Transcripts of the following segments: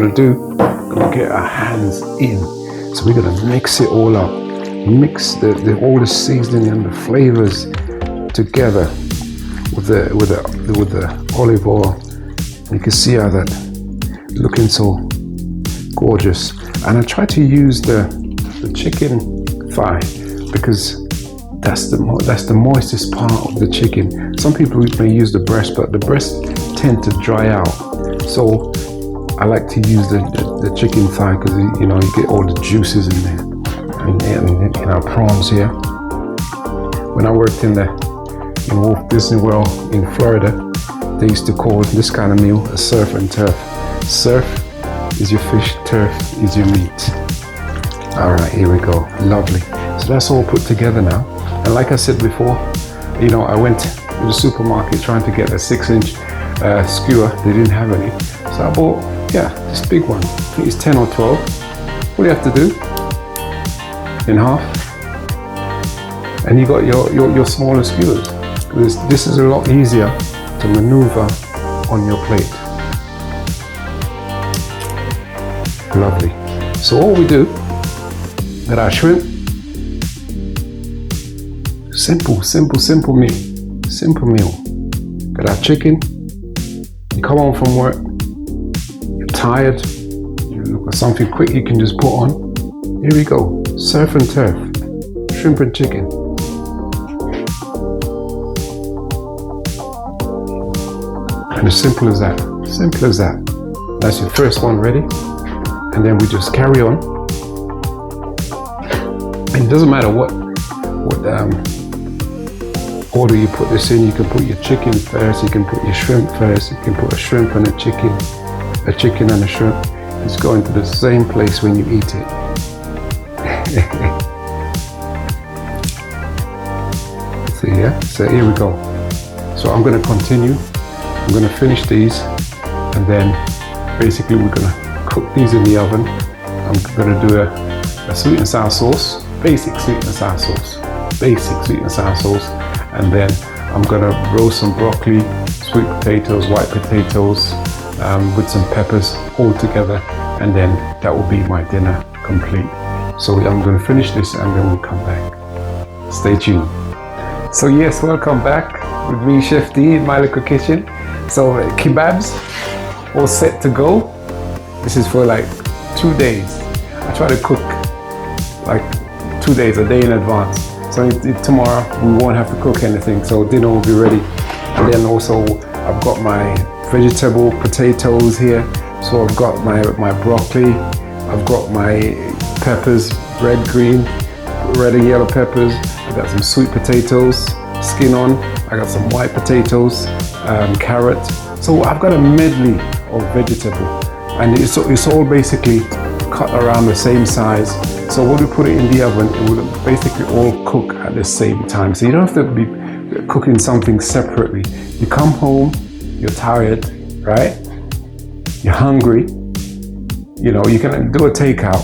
gonna do, we're gonna get our hands in. So we're gonna mix it all up. Mix all the seasoning and the flavors together with the olive oil. You can see how that looking so gorgeous. And I try to use the chicken thigh because that's the moistest part of the chicken. Some people may use the breast, but the breast tend to dry out. So I like to use the chicken thigh because you get all the juices in there. And in our prawns here. When I worked in Walt Disney World in Florida, they used to call this kind of meal a surf and turf. Surf is your fish, turf is your meat. All right, here we go. Lovely. So that's all put together now. And like I said before, I went to the supermarket trying to get a 6-inch skewer. They didn't have any. So I bought, this big one. I think it's 10 or 12. What do you have to do? In half, and you got your smaller skewers. This is a lot easier to maneuver on your plate. Lovely. So all we do with our shrimp, simple meal. Got our chicken. You come home from work, you're tired, you look for something quick you can just put on. Here we go. Surf and turf, shrimp and chicken. And as simple as that. That's your first one ready. And then we just carry on. And it doesn't matter what order you put this in. You can put your chicken first, you can put your shrimp first, you can put a shrimp and a chicken and a shrimp. It's going to the same place when you eat it. So here we go. So I'm going to continue. I'm going to finish these, and then basically we're going to cook these in the oven. I'm going to do a sweet and sour sauce, basic sweet and sour sauce, and then I'm going to roast some broccoli, sweet potatoes, white potatoes, with some peppers all together, and then that will be my dinner complete. So I'm going to finish this and then we'll come back. Stay tuned. So yes, welcome back with me, Chef D, in my little kitchen. So kebabs all set to go. This is for like 2 days. I try to cook like 2 days, a day in advance. So tomorrow we won't have to cook anything, so dinner will be ready. And then also I've got my vegetable potatoes here. So I've got my broccoli, I've got my peppers, red and yellow peppers. I got some sweet potatoes, skin on. I got some white potatoes, carrot. So I've got a medley of vegetable, and it's all basically cut around the same size. So when we put it in the oven, it will basically all cook at the same time. So you don't have to be cooking something separately. You come home, you're tired, right? You're hungry. You can do a takeout,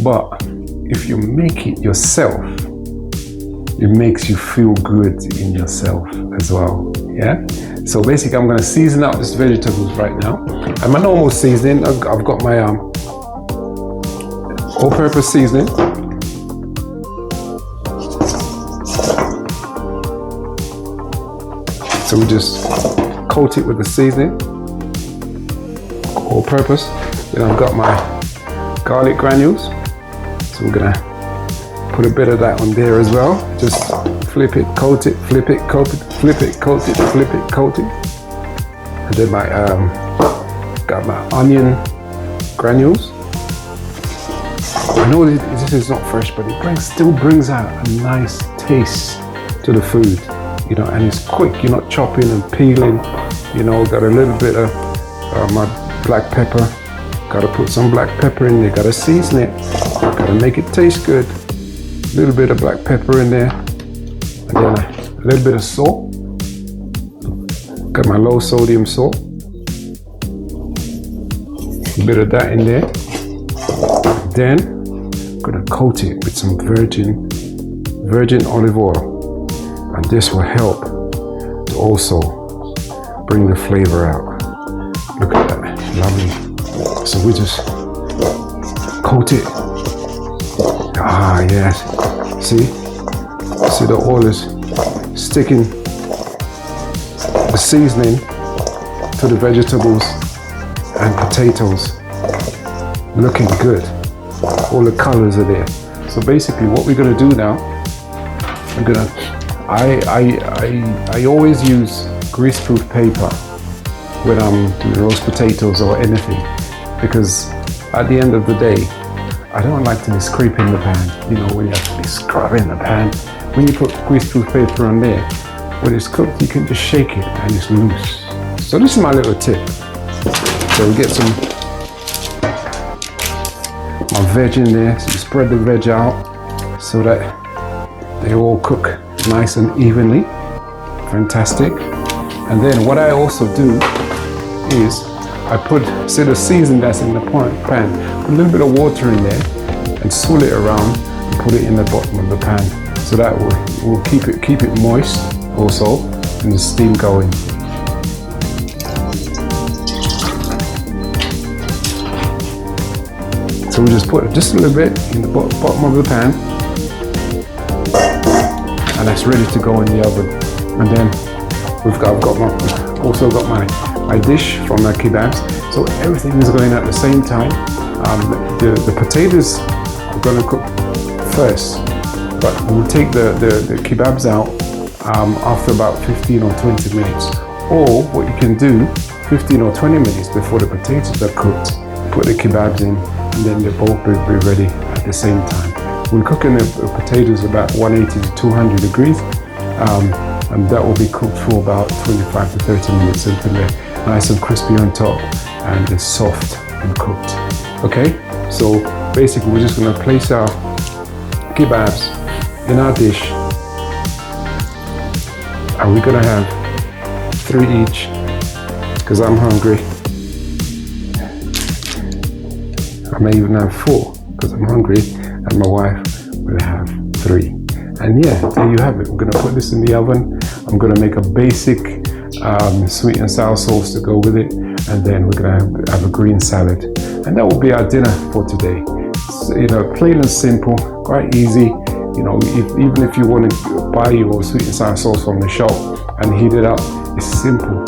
but if you make it yourself, it makes you feel good in yourself as well. Yeah. So basically, I'm going to season up these vegetables right now. And my normal seasoning, I've got my all-purpose seasoning. So we just coat it with the seasoning, all-purpose. Then I've got my garlic granules. So we're gonna put a bit of that on there as well. Just flip it, coat it, flip it, coat it, flip it, coat it, flip it, coat it. And then my got my onion granules. I know this is not fresh, but it still brings out a nice taste to the food, and it's quick. You're not chopping and peeling. Got a little bit of my black pepper. Got to put some black pepper in there. Got to season it. Got to make it taste good. A little bit of black pepper in there, and then a little bit of salt. Got my low sodium salt. A bit of that in there. Then I'm gonna coat it with some virgin olive oil, and this will help to also bring the flavor out. Look at that, lovely. So we just coat it. Ah, yes. See the oil is sticking the seasoning to the vegetables and potatoes. Looking good. All the colors are there. So basically what we're gonna do now, I always use greaseproof paper when I'm doing roast potatoes or anything, because at the end of the day, I don't like to be scraping the pan. You know, when you have to be scrubbing the pan. When you put greaseproof paper on there, when it's cooked, you can just shake it and it's loose. So this is my little tip. So we get my veg in there, so you spread the veg out so that they all cook nice and evenly. Fantastic. And then what I also do is I put, see the season that's in the pan, put a little bit of water in there and swirl it around and put it in the bottom of the pan. So that will keep it moist also, and the steam going. So we just put just a little bit in the bottom of the pan, and that's ready to go in the oven. And then I've also got my dish from the Kebabs. So everything is going at the same time. The potatoes are going to cook first, but we'll take the Kebabs out after about 15 or 20 minutes. Or what you can do, 15 or 20 minutes before the potatoes are cooked, put the Kebabs in, and then they both be ready at the same time. We're cooking the potatoes about 180 to 200 degrees, and that will be cooked for about 25 to 30 minutes until they're nice and crispy on top and they're soft and cooked. Okay, so basically we're just going to place our Kebabs in our dish, and we're going to have 3 each because I'm hungry. I may even have 4 because I'm hungry, and my wife will have 3. And yeah, there you have it. We're gonna put this in the oven. I'm gonna make a basic sweet and sour sauce to go with it, and then we're gonna have a green salad, and that will be our dinner for today. So, you know, plain and simple, quite easy. You know, even if you want to buy your sweet and sour sauce from the shop and heat it up, it's simple.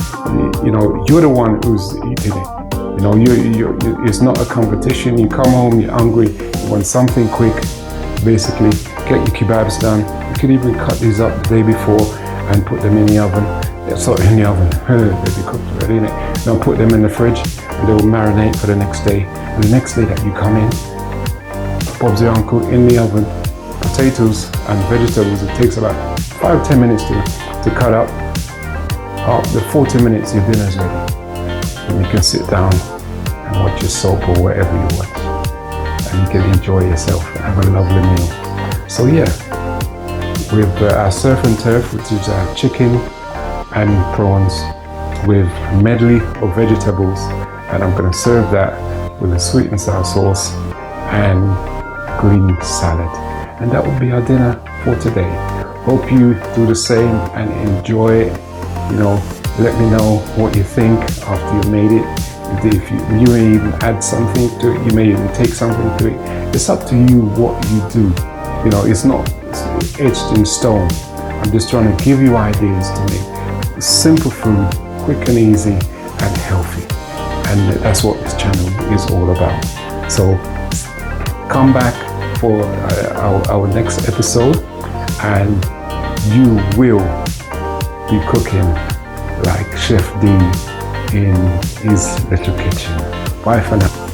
You know, you're the one who's eating it. You know, it's not a competition. You come home, you're hungry, you want something quick. Basically, get your Kebabs done. You could even cut these up the day before and put them in the oven. Sorry, in the oven. They'll be cooked already, innit? Now put them in the fridge and they will marinate for the next day. And the next day that you come in, Bob's your uncle in the oven. Potatoes and vegetables, it takes about 5-10 minutes to cut up. After 40 minutes, your dinner's ready. And you can sit down and watch your soap or whatever you watch, and you can enjoy yourself and have a lovely meal. So yeah, with our surf and turf, which is our chicken and prawns with a medley of vegetables, and I'm going to serve that with a sweet and sour sauce and green salad, and that will be our dinner for today. Hope you do the same and enjoy it. You know, let me know what you think after you made it. If you may even add something to it, you may even take something to it. It's up to you what you do. You know, it's not etched in stone. I'm just trying to give you ideas to make simple food, quick and easy and healthy. And that's what this channel is all about. So come back for our next episode, and you will be cooking like Chef D in his little kitchen. Bye for now.